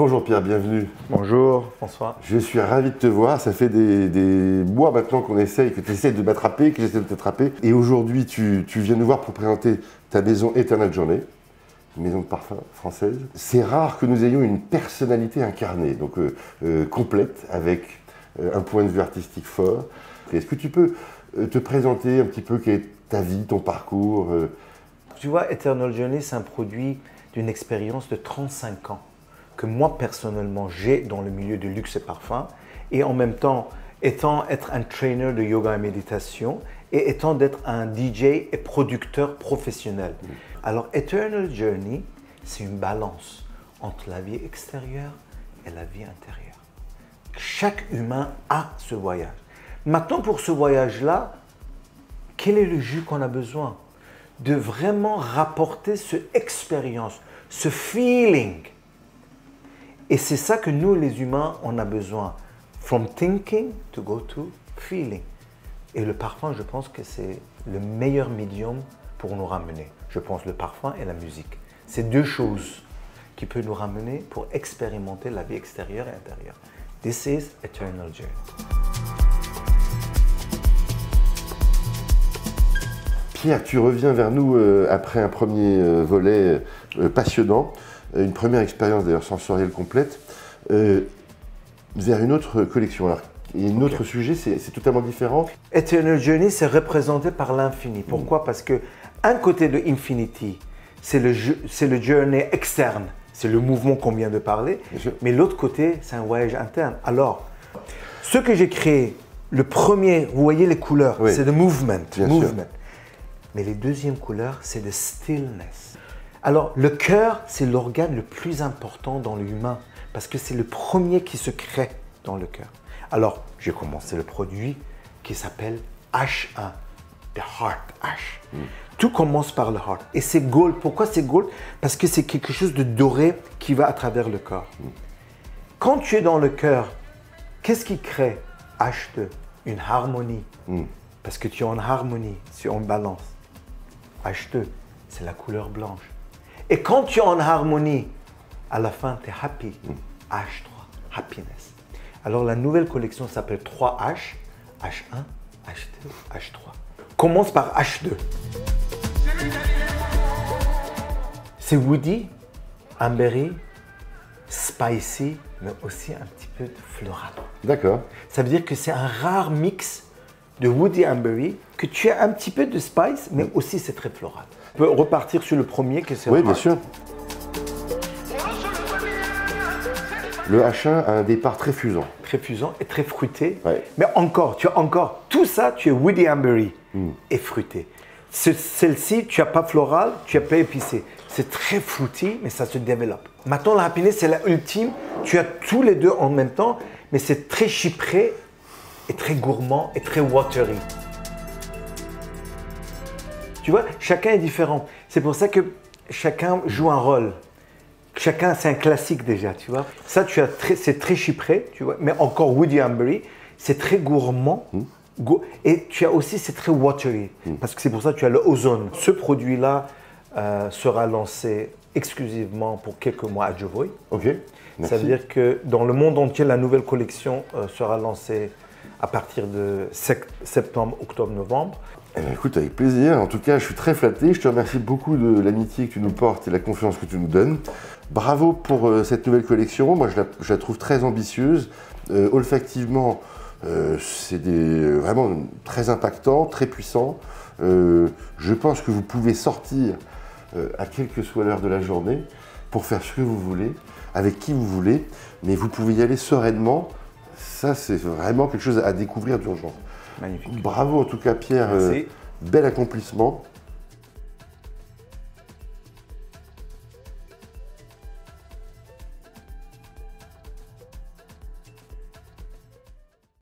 Bonjour Pierre, bienvenue. Bonjour François. Je suis ravi de te voir. Ça fait des mois maintenant qu'on essaye, que tu essaies de m'attraper, que j'essaie de t'attraper. Et aujourd'hui, tu viens nous voir pour présenter ta maison Eternal Journey, une maison de parfum française. C'est rare que nous ayons une personnalité incarnée, donc complète, avec un point de vue artistique fort. Est-ce que tu peux te présenter un petit peu quelle est ta vie, ton parcours Tu vois, Eternal Journey, c'est un produit d'une expérience de 35 ans que moi, personnellement, j'ai dans le milieu du luxe et parfum. Et en même temps, être un trainer de yoga et méditation et d'être un DJ et producteur professionnel. Alors, Eternal Journey, c'est une balance entre la vie extérieure et la vie intérieure. Chaque humain a ce voyage. Maintenant, pour ce voyage-là, quel est le jus qu'on a besoin? De vraiment rapporter cette expérience, ce feeling. Et c'est ça que nous, les humains, on a besoin. From thinking to go to feeling. Et le parfum, je pense que c'est le meilleur médium pour nous ramener. Je pense le parfum et la musique. C'est deux choses qui peuvent nous ramener pour expérimenter la vie extérieure et intérieure. This is Eternal Journey. Pierre, tu reviens vers nous après un premier volet passionnant, une première expérience d'ailleurs sensorielle complète, vers une autre collection. Alors, et un autre sujet, c'est totalement différent. Eternal Journey, c'est représenté par l'infini. Pourquoi? Parce que un côté de Infinity, c'est le journey externe, c'est le mouvement qu'on vient de parler, mais l'autre côté, c'est un voyage interne. Alors, ce que j'ai créé, le premier, vous voyez les couleurs, c'est le movement. Mais les deuxièmes couleurs, c'est le stillness. Alors, le cœur, c'est l'organe le plus important dans l'humain parce que c'est le premier qui se crée dans le cœur. Alors, j'ai commencé le produit qui s'appelle H1, The Heart H. Tout commence par le heart. Et c'est gold. Pourquoi c'est gold? Parce que c'est quelque chose de doré qui va à travers le corps. Quand tu es dans le cœur, qu'est-ce qui crée H2? Une harmonie. Parce que tu es en harmonie, tu es en balance. H2, c'est la couleur blanche. Et quand tu es en harmonie, à la fin, tu es happy. H3, happiness. Alors la nouvelle collection s'appelle 3H, H1, H2, H3. Commence par H2. C'est woody, ambery, spicy, mais aussi un petit peu de floral. D'accord. Ça veut dire que c'est un rare mix de woody ambery, que tu as un petit peu de spice, mais aussi c'est très floral. On peut repartir sur le premier, que c'est oui, bien sûr. Le H1 a un départ très fusant. Très fusant et très fruité. Mais tu as encore tout ça, tu es woody ambery et fruité. Celle-ci, tu n'as pas floral, tu n'as pas épicé. C'est très fruity, mais ça se développe. Maintenant, la happiness, c'est la ultime. Tu as tous les deux en même temps, mais c'est très chypré et très gourmand et très watery. Tu vois, chacun est différent. C'est pour ça que chacun joue un rôle. Chacun, c'est un classique déjà, tu vois. Ça, c'est très chypré, tu vois, mais encore woody ambery, c'est très gourmand. Et tu as aussi, c'est très watery, parce que c'est pour ça que tu as le ozone. Ce produit-là sera lancé exclusivement pour quelques mois à Jovoy. Ok. Merci. Ça veut dire que dans le monde entier, la nouvelle collection sera lancée à partir de septembre, octobre, novembre. Eh bien, écoute, avec plaisir. En tout cas, je suis très flatté. Je te remercie beaucoup de l'amitié que tu nous portes et la confiance que tu nous donnes. Bravo pour cette nouvelle collection. Moi, je la trouve très ambitieuse. Olfactivement, c'est vraiment très impactant, très puissant. Je pense que vous pouvez sortir à quelle que soit l'heure de la journée pour faire ce que vous voulez, avec qui vous voulez, mais vous pouvez y aller sereinement. Ça, c'est vraiment quelque chose à découvrir d'urgence. Magnifique. Bravo en tout cas Pierre, bel accomplissement.